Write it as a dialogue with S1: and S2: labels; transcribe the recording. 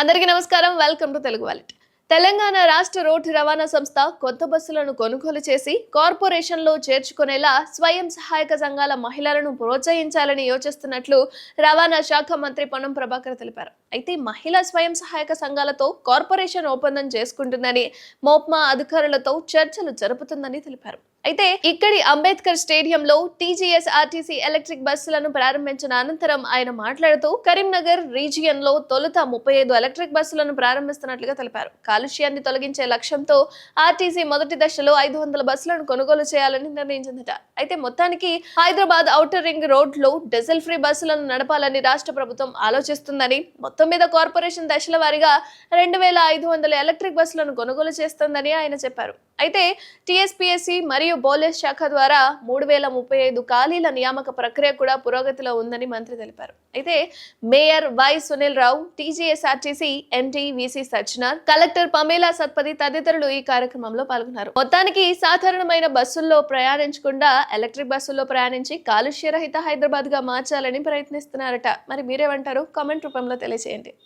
S1: అందరికీ నమస్కారం. Welcome to Telugu wallet. Telangana రాష్ట్ర రోడ్డు రవాణా సంస్థ కొత్త బస్సులను కొనుగోలు చేసి కార్పొరేషన్లో చేర్చుకునేలా స్వయం సహాయక సంఘాల మహిళలను ప్రోత్సహించాలని యోచిస్తున్నట్లు రవాణా శాఖ మంత్రి పొన్నం ప్రభాకర్ తెలిపారు. అయితే మహిళా స్వయం సహాయక సంఘాలతో కార్పొరేషన్ ఒప్పందం చేసుకుంటుందని, మోప్మా అధికారులతో చర్చలు జరుపుతుందని తెలిపారు. అయితే ఇక్కడి అంబేద్కర్ స్టేడియంలో టీజీఎస్ఆర్టీసీ ఎలక్ట్రిక్ బస్సులను ప్రారంభించిన అనంతరం ఆయన మాట్లాడుతూ కరీంనగర్ రీజియన్ లో తొలుత 35 ఎలక్ట్రిక్ బస్సులను ప్రారంభిస్తున్నట్లుగా తెలిపారు. కాలుష్యాన్ని తొలగించే లక్ష్యంతో ఆర్టీసీ మొదటి దశలో 500 బస్సులను కొనుగోలు చేయాలని నిర్ణయించిందట. అయితే మొత్తానికి హైదరాబాద్ ఔటర్ రింగ్ రోడ్ లో డీజిల్ ఫ్రీ బస్సులను నడపాలని రాష్ట్ర ప్రభుత్వం ఆలోచిస్తుందని, మొత్తం మీద కార్పొరేషన్ దశల వారీగా 2500 ఎలక్ట్రిక్ బస్సులను కొనుగోలు చేస్తుందని ఆయన చెప్పారు. అయితే టీఎస్పీఎస్సీ మరియు పోలీస్ శాఖ ద్వారా 3035 ఖాళీల నియామక ప్రక్రియ కూడా పురోగతిలో ఉందని మంత్రి తెలిపారు. అయితే mayor Y Sunil Rao, TGSRTC MD VC Sajjanar, collector Pamela Satpathy తదితరులు ఈ కార్యక్రమంలో పాల్గొన్నారు. మొత్తానికి సాధారణమైన బస్సుల్లో ప్రయాణించకుండా ఎలక్ట్రిక్ బస్సుల్లో ప్రయాణించి కాలుష్య రహిత హైదరాబాద్ గా మార్చాలని ప్రయత్నిస్తున్నారట. మరి మీరేమంటారు? కామెంట్ రూపంలో తెలియజేయండి.